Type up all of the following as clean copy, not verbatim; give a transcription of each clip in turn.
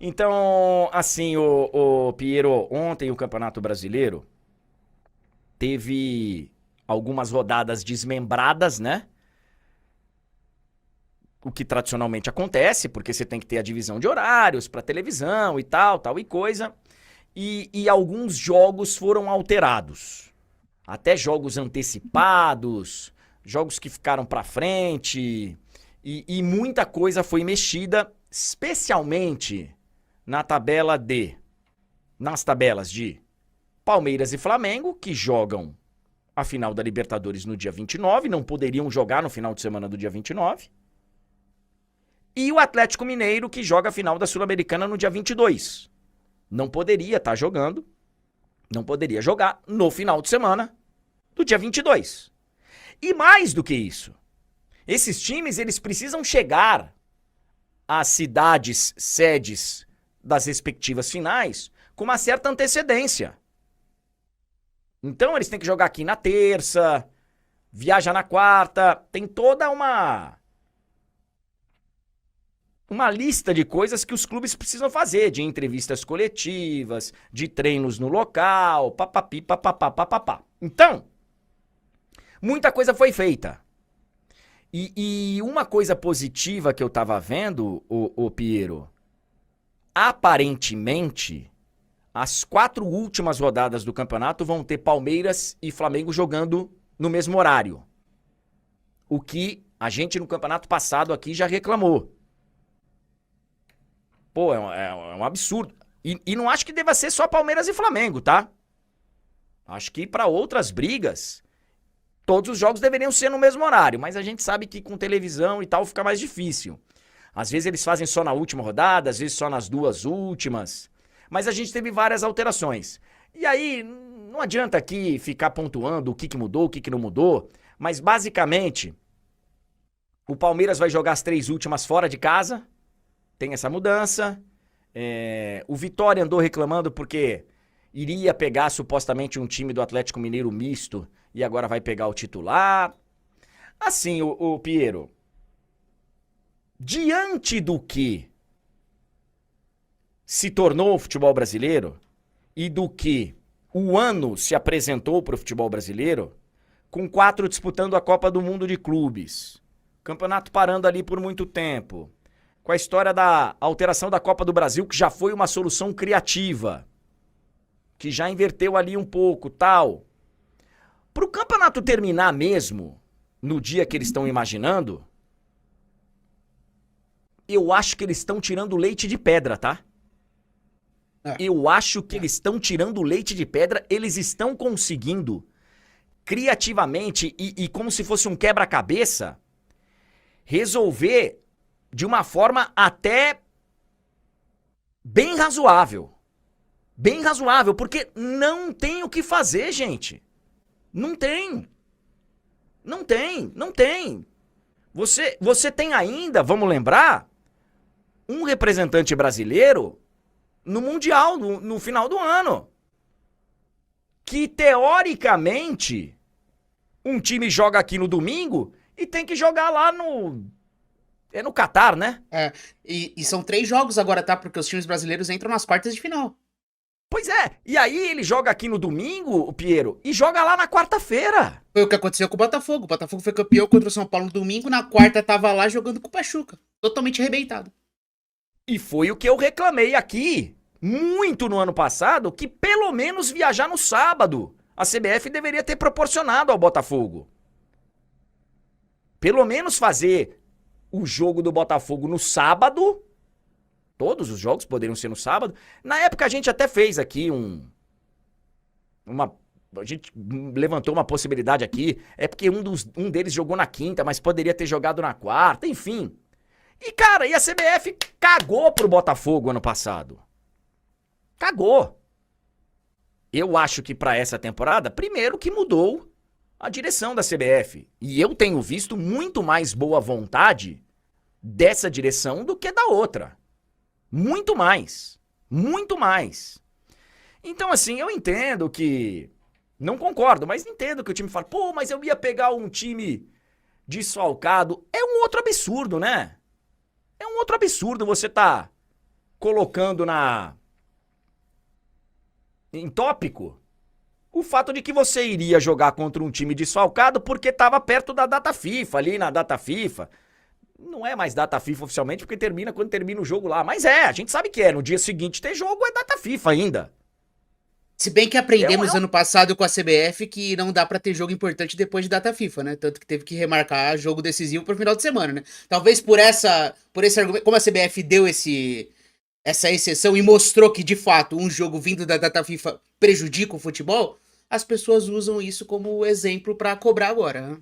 Então, assim, o Piero, ontem o Campeonato Brasileiro teve algumas rodadas desmembradas, né? O que tradicionalmente acontece, porque você tem que ter a divisão de horários para televisão e tal e coisa. E alguns jogos foram alterados. Até jogos antecipados, jogos que ficaram para frente. E muita coisa foi mexida, especialmente nas tabelas de Palmeiras e Flamengo, que jogam a final da Libertadores no dia 29, não poderiam jogar no final de semana do dia 29. E o Atlético Mineiro, que joga a final da Sul-Americana no dia 22. Não poderia estar jogando, não poderia jogar no final de semana do dia 22. E mais do que isso, esses times eles precisam chegar às cidades sedes das respectivas finais com uma certa antecedência. Então eles têm que jogar aqui na terça, viaja na quarta, tem toda uma lista de coisas que os clubes precisam fazer, de entrevistas coletivas, de treinos no local, papapi, papapá, papapá. Então, muita coisa foi feita. E uma coisa positiva que eu tava vendo, o Piero, aparentemente, as 4 últimas rodadas do campeonato vão ter Palmeiras e Flamengo jogando no mesmo horário. O que a gente no campeonato passado aqui já reclamou. Pô, é um absurdo. E não acho que deva ser só Palmeiras e Flamengo, tá? Acho que para outras brigas, todos os jogos deveriam ser no mesmo horário. Mas a gente sabe que com televisão e tal fica mais difícil. Às vezes eles fazem só na última rodada, às vezes só nas 2 últimas. Mas a gente teve várias alterações. E aí, não adianta aqui ficar pontuando o que mudou, o que não mudou. Mas basicamente, o Palmeiras vai jogar as 3 últimas fora de casa. Tem essa mudança. O Vitória andou reclamando porque iria pegar supostamente um time do Atlético Mineiro misto e agora vai pegar o titular. Assim, o Piero, diante do que se tornou o futebol brasileiro e do que o ano se apresentou para o futebol brasileiro, com 4 disputando a Copa do Mundo de Clubes, campeonato parando ali por muito tempo, com a história da alteração da Copa do Brasil, que já foi uma solução criativa, que já inverteu ali um pouco, tal. Para o campeonato terminar mesmo, no dia que eles estão imaginando, eu acho que eles estão tirando leite de pedra, tá? Eu acho que eles estão tirando leite de pedra, eles estão conseguindo, criativamente e como se fosse um quebra-cabeça, resolver de uma forma até bem razoável. Bem razoável, porque não tem o que fazer, gente. Não tem. Não tem, não tem. Você tem ainda, vamos lembrar, um representante brasileiro no Mundial, no final do ano. Que, teoricamente, um time joga aqui no domingo e tem que jogar lá no Catar, né? E são 3 jogos agora, tá? Porque os times brasileiros entram nas quartas de final. Pois é, e aí ele joga aqui no domingo, o Piero, e joga lá na quarta-feira. Foi o que aconteceu com o Botafogo. O Botafogo foi campeão contra o São Paulo no domingo, na quarta tava lá jogando com o Pachuca. Totalmente arrebentado. E foi o que eu reclamei aqui, muito no ano passado, que pelo menos viajar no sábado, a CBF deveria ter proporcionado ao Botafogo. Pelo menos fazer o jogo do Botafogo no sábado. Todos os jogos poderiam ser no sábado. Na época a gente até fez aqui a gente levantou uma possibilidade aqui. É porque um deles jogou na quinta, mas poderia ter jogado na quarta, enfim. E, cara, a CBF cagou pro Botafogo ano passado. Cagou. Eu acho que pra essa temporada, primeiro que mudou a direção da CBF. E eu tenho visto muito mais boa vontade dessa direção do que da outra. Muito mais. Muito mais. Então, assim, eu entendo que... Não concordo, mas entendo que o time fala, pô, mas eu ia pegar um time desfalcado. É um outro absurdo, né? É um outro absurdo você tá colocando em tópico o fato de que você iria jogar contra um time desfalcado porque estava perto da data FIFA, ali na data FIFA. Não é mais data FIFA oficialmente porque termina quando termina o jogo lá. Mas a gente sabe que no dia seguinte ter jogo é data FIFA ainda. Se bem que aprendemos ano passado com a CBF que não dá pra ter jogo importante depois de data FIFA, né? Tanto que teve que remarcar jogo decisivo pro final de semana, né? Talvez por esse argumento, como a CBF deu essa exceção e mostrou que, de fato, um jogo vindo da data FIFA prejudica o futebol, as pessoas usam isso como exemplo pra cobrar agora, né?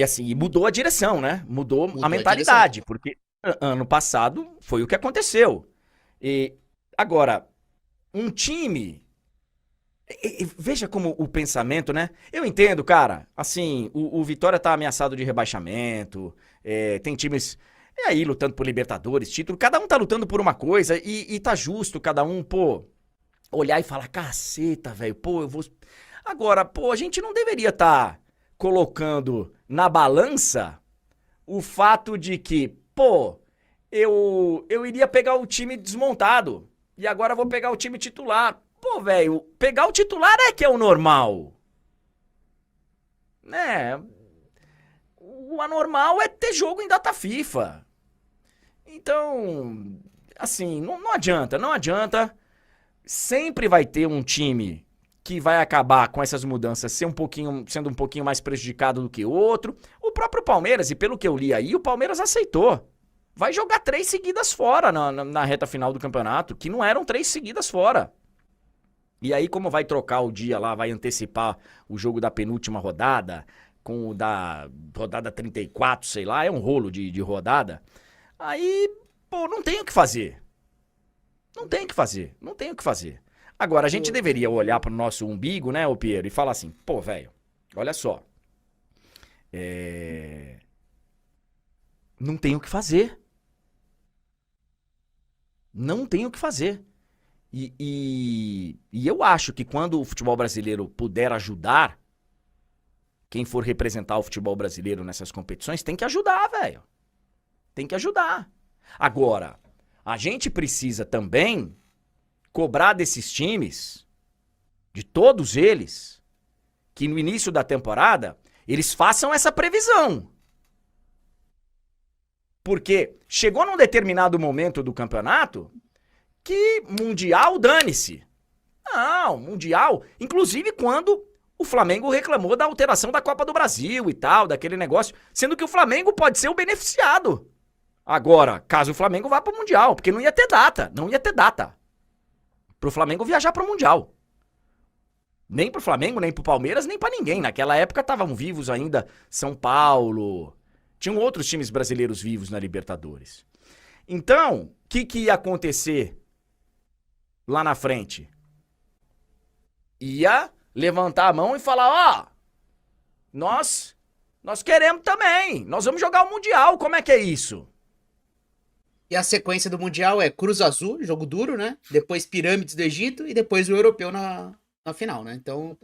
Assim, mudou a direção, né? Mudou a mentalidade, porque ano passado foi o que aconteceu. E agora, um time... veja como o pensamento, né? Eu entendo, cara, assim, o Vitória tá ameaçado de rebaixamento, tem times aí lutando por Libertadores, título, cada um tá lutando por uma coisa e tá justo cada um, olhar e falar, caceta, velho, eu vou... Agora, a gente não deveria tá colocando na balança o fato de que, eu iria pegar o time desmontado e agora vou pegar o time titular. Velho, pegar o titular que é o normal. Né? O anormal é ter jogo em data FIFA. Então, assim, não adianta. Sempre vai ter um time que vai acabar com essas mudanças sendo um pouquinho mais prejudicado do que outro. O próprio Palmeiras, e pelo que eu li aí, o Palmeiras aceitou. Vai jogar 3 seguidas fora na reta final do campeonato, que não eram 3 seguidas fora. E aí, como vai trocar o dia lá, vai antecipar o jogo da penúltima rodada, com o da rodada 34, sei lá, é um rolo de rodada. Aí, não tem o que fazer. Não tem o que fazer. Agora, a gente deveria olhar pro nosso umbigo, né, ô Piero, e falar assim, velho, olha só. Não tem o que fazer. Não tem o que fazer. E eu acho que quando o futebol brasileiro puder ajudar, quem for representar o futebol brasileiro nessas competições, tem que ajudar, velho. Tem que ajudar. Agora, a gente precisa também cobrar desses times, de todos eles, que no início da temporada, eles façam essa previsão. Porque chegou num determinado momento do campeonato que Mundial, dane-se. Não, Mundial, inclusive quando o Flamengo reclamou da alteração da Copa do Brasil e tal, daquele negócio, sendo que o Flamengo pode ser o beneficiado. Agora, caso o Flamengo vá pro Mundial, porque não ia ter data pro Flamengo viajar pro Mundial. Nem pro Flamengo, nem pro Palmeiras, nem pra ninguém. Naquela época estavam vivos ainda São Paulo, tinham outros times brasileiros vivos na Libertadores. Então, o que ia acontecer lá na frente? Ia levantar a mão e falar, nós queremos também, nós vamos jogar o Mundial, como é que é isso? E a sequência do Mundial é Cruz Azul, jogo duro, né? Depois Pirâmides do Egito e depois o Europeu na final, né? Então,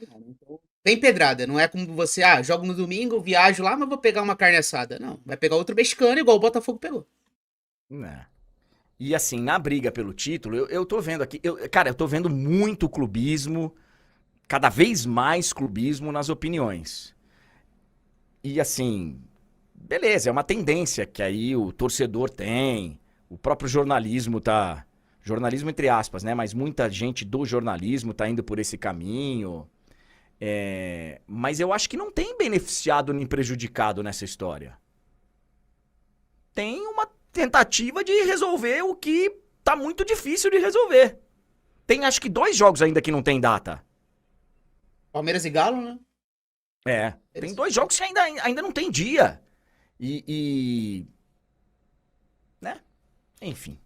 tem pedrada, não é como você, jogo no domingo, viajo lá, mas vou pegar uma carne assada. Não, vai pegar outro mexicano igual o Botafogo pegou. E assim, na briga pelo título, eu tô vendo aqui, eu tô vendo muito clubismo, cada vez mais clubismo nas opiniões. E assim, beleza, é uma tendência que aí o torcedor tem, o próprio jornalismo tá... Jornalismo entre aspas, né? Mas muita gente do jornalismo tá indo por esse caminho. Mas eu acho que não tem beneficiado nem prejudicado nessa história. Tem uma tentativa de resolver o que tá muito difícil de resolver. Tem acho que 2 jogos ainda que não tem data. Palmeiras e Galo, né? Tem 2 jogos que ainda não tem dia. Né? Enfim.